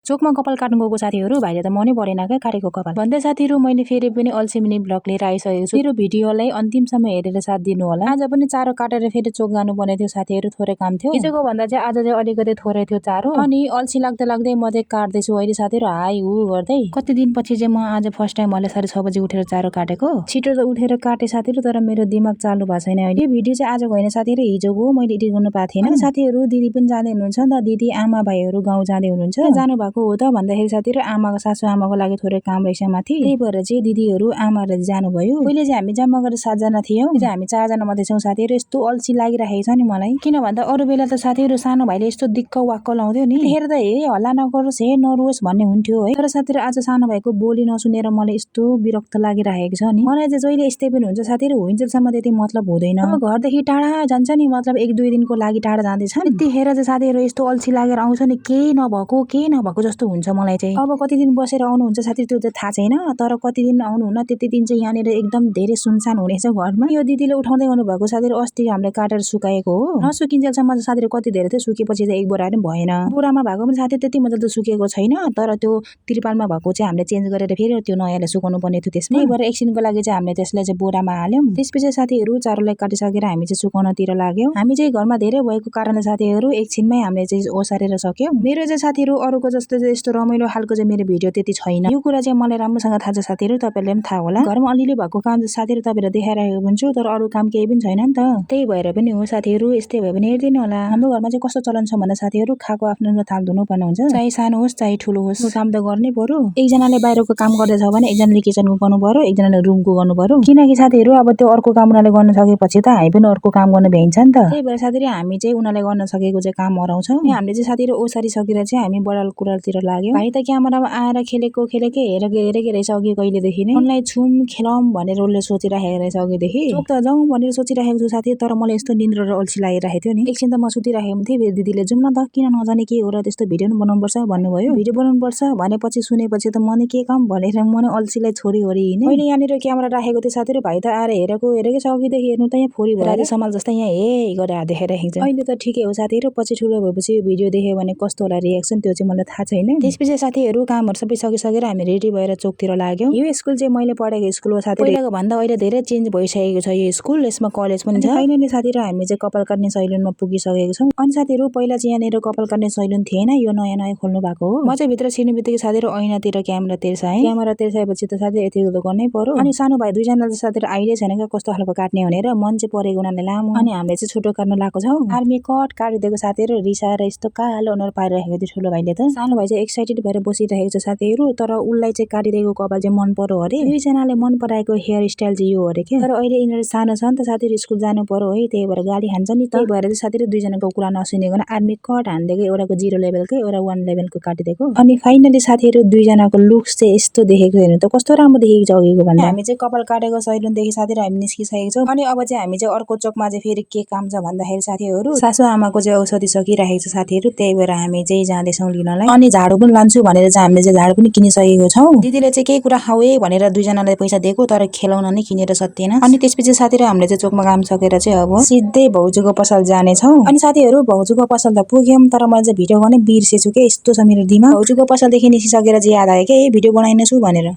चोकमा कपाल काट्नु गएको साथीहरू भाइले त मनै परेन क्या काटेको कपाल भन्दै साथीहरू मैले फेरि पनि अल्छी मिनी ब्लग लिएर आइसकेको छु। मेरो भिडियोलाई अन्तिमसम्म हेरेर साथ दिनु होला। आज पनि चारो काटेर फेरि चोक जानु पर्ने थियो साथीहरू, थोरै काम थियो। हिजोको भन्दा चाहिँ आज चाहिँ अलिकति थोरै थियो चारो, अनि अल्छी लाग्दै लाग्दै म चाहिँ काट्दैछु अहिले साथीहरू, हाई हु गर्दै। कति दिनपछि चाहिँ म आज फर्स्ट टाइम मैले 6:30 बजे उठेर चारो काटेको। छिटो त उठेर काटे साथीहरू, तर मेरो दिमाग चालु भएको छैन अहिले। यो भिडियो चाहिँ आजको होइन साथीहरू, हिजोको मैले एडिट गर्नु पाएको थिएन। साथीहरू दिदी पनि जाँदै हुनुहुन्छ नि त, दिदी आमा भाइहरू गाउँ जाँदै हुनुहुन्छ। जानु भएको हो त भन्दाखेरि साथीहरू आमाको सासु आमाको लागि थोरै काम रहेछ माथि, त्यही भएर चाहिँ दिदीहरू आमाले जानुभयो। पहिले चाहिँ हामी जम्मा गरेर 7 जना थियौँ, हामी 4 जना मात्रै छौँ साथीहरू। यस्तो अल्छी लागिरहेको छ नि मलाई, किन भन्दा अरू बेला त साथीहरू सानो भाइले यस्तो दिक्क वाक्क लाउँथ्यो नि, त्यतिखेर त हे हल्ला नगरोस् हे नरोस् भन्ने हुन्थ्यो है। तर साथीहरू आज सानो भाइको बोली नसुनेर मलाई यस्तो विरक्त लागिरहेको छ नि। मलाई चाहिँ जहिले यस्तै पनि हुन्छ साथीहरू, हुन्जेलसम्म त्यति मतलब हुँदैन। अब घरदेखि टाढा जान्छ नि, मतलब 1-2 दिनको लागि टाढा जाँदैछ, त्यतिखेर चाहिँ साथीहरू यस्तो अल्छी लागेर आउँछ नि, केही नभएको जस्तो हुन्छ मलाई चाहिँ। अब कति दिन बसेर आउनुहुन्छ साथी त्यो चाहिँ थाहा छैन, तर कति दिन आउनुहुन्न त्यति दिन चाहिँ यहाँनिर एकदम धेरै सुनसान हुनेछ घरमा। यो दिदीले उठाउँदै आउनु भएको साथीहरू, अस्ति हामीले काटेर सुकाएको हो। नसुकिन्जेलसम्म चाहिँ साथीहरू कति धेरै थियो, सुकेपछि चाहिँ एक बोरा पनि भएन। बोरामा भएको पनि साथी त्यति मजाले त सुकेको छैन, तर त्यो त्रिपालमा भएको चाहिँ हामीले चेन्ज गरेर फेरि त्यो नयाँले सुकाउनु पर्ने थियो। त्यसमै भएर एकछिनको लागि चाहिँ हामीले त्यसलाई चाहिँ बोरामा हाल्यौँ। त्यसपछि साथीहरू चारोलाई काटिसकेर हामी चाहिँ सुकाउनतिर लाग्यौँ। हामी चाहिँ घरमा धेरै भएको कारणले साथीहरू एकछिनमै हामीले चाहिँ ओसारेर सक्यौँ। मेरो चाहिँ साथीहरू अरूको जस्तो चाहिँ यस्तो रमाइलो खालको चाहिँ मेरो भिडियो त्यति छैन। यो कुरा चाहिँ मलाई राम्रोसँग थाहा छ साथीहरू, तपाईँहरूले पनि थाहा होला। घरमा अलिअलि भएको काम चाहिँ साथीहरू तपाईँहरू देखाइरहेको हुन्छु, तर अरू काम केही पनि छैन नि त, त्यही भएर पनि हो साथीहरू। यस्तै भयो भने हेरिदिनु होला। हाम्रो घरमा चाहिँ कस्तो चलन छ भन्दा साथीहरू, खाएको आफ्नो थाल धुनु पर्ने हुन्छ, चाहे सानो होस् चाहे ठुलो होस्, काम त गर्नै पर्यो। एकजनाले बाहिरको काम गर्दैछ भने एकजनाले किचनको गर्नु पर्यो, एकजनाले रुमको गर्नु पर्यो, किनकि साथीहरू अब त्यो अर्को काम उनीहरूले गर्न सकेपछि त हामी पनि अर्को काम गर्न भ्याइन्छ नि त। त्यही भएर साथीहरू हामी चाहिँ उनीहरूले गर्न सकेको चाहिँ काम हराउँछौँ। हामीले चाहिँ साथीहरू ओसारी सकेर चाहिँ हामी बडाल कुडालतिर लाग्यौँ। भाइ त क्यामेरामा आएर खेलेकै हेरेकै रहेछ अघि कहिलेदेखि नै। उनलाई छुम खेलौँ भनेर उसले सोचिरहेको रहेछ अघिदेखि। चोक त जाउँ भनेर सोचिरहेको छु साथी, तर मलाई यस्तो निन्द्रा र अल्छी लागिरहेको थियो नि। एकछिन त म सुतिरहेको थिएँ, फेरि दिदीले जाउँ न त, किन नजाने के हो र, त्यस्तो भिडियो पनि बनाउनुपर्छ भन्नुभयो। भिडियो बनाउनुपर्छ भनेपछि सुनेपछि त म के काम भनेर म अल्छीलाई छोडी हिँडेँ। मैले यहाँनिर क्यामेरा राखेको थिएँ साथीहरू, भाइ त आएर हेरेकै छ अघिदेखि, हेर्नु त यहाँ फोरी भएर समाल जस्तै यहाँ हे गरेर देखाइरहेको छ। अहिले त ठिकै हो साथीहरू, पछि ठुलो भएपछि यो भिडियो देख्यो भने कस्तो होला रिएक्सन त्यो चाहिँ मलाई थाहा छैन। त्यसपछि साथीहरू कामहरू सबै सकिसकेर हामी रेडी भएर चोकतिर लाग्यौँ। यो स्कुल चाहिँ मैले पढेको स्कुल हो साथी, पहिलाको भन्दा अहिले धेरै चेन्ज भइसकेको छ यो स्कुल, यसमा कलेज पनि छ। फाइनली साथीहरू हामी चाहिँ कपाल काट्ने सैलुनमा पुगिसकेको छौँ। अनि साथीहरू पहिला चाहिँ यहाँनिर कपाल काट्ने सैलुन थिएन, यो नयाँ खोल्नु भएको हो। म चाहिँ भित्र छिर्ने बित्तिकै साथीहरू ऐनातिर क्यामेरा तेर्साएँ। क्यामेरा तेर्साएपछि त साथी यतिको त गर्नै पर्यो। अनि सानो भाइ 2 जनाले साथीहरू आइडिया छैन क्या कस्तो खालको काट्ने भनेर, मन चाहिँ परेको उनीहरूले लामो, अनि हामीले चाहिँ छोटो काट्न लगाएको छौँ। आर्मी कट काटिदिएको साथीहरू, रिसाएर यस्तो कालो अनुहार पारिरहेको थियो ठुलो भाइले त। सानो भाइ चाहिँ एक्साइटेड भएर बसिरहेको छ साथीहरू, तर उसलाई चाहिँ काटिदिएको कपाल चाहिँ मन पर्यो अरे। 2 जनाले मन पराएको हेयर स्टाइल चाहिँ यो अरे क्या, तर अहिले यिनीहरू सानो छ नि त साथीहरू, स्कुल जानु पर्यो है, त्यही भएर गाली हान्छ नि त। त्यही भएर चाहिँ साथीहरू 2 जनाको कुरा नसुनिकन आर्मी कट हानिदिएको, एउटाको 0 लेभलको एउटा 1 लेभलको काटिदिएको। अनि फाइनली साथीहरू 2 जनाको लुक्स चाहिँ यस्तो देखेको हेर्नु त, कस्तो राम्रो देखेको छ अघिको भन्दा। हामी चाहिँ कपाल काटेको सैलुनदेखि साथीहरू हामी निस्किसकेको छौँ। अनि अब चाहिँ हामी चाहिँ अर्को चोकमा चाहिँ फेरि के काम छ भन्दाखेरि साथीहरू, सासु आमाको चाहिँ औषधि सकिरहेको छ साथीहरू, त्यही भएर हामी चाहिँ जाँदैछौँ लिनलाई। अनि झाडु पनि लान्छु भनेर चाहिँ हामीले चाहिँ झाडु पनि किनिसकेको छौँ। दिदीले चाहिँ केही कुरा खाऊ है भनेर 2 जनालाई पैसा दिएको, तर खेलाउन नै किनेर सकिएन। अनि त्यसपछि साथीहरू हामीले चाहिँ चोकमा काम सकेर चाहिँ अब सिधै भाउजूको पसल जानेछौँ। अनि साथीहरू भाउजूको पसल त पुग्यौँ, तर मैले चाहिँ भिडियो गर्नै बिर्सेछु के, यस्तो छ मेरो दिमाग। भाउजूको पसलदेखि निस्किसकेर चाहिँ याद आयो के भिडियो बनाइनेछु भनेर।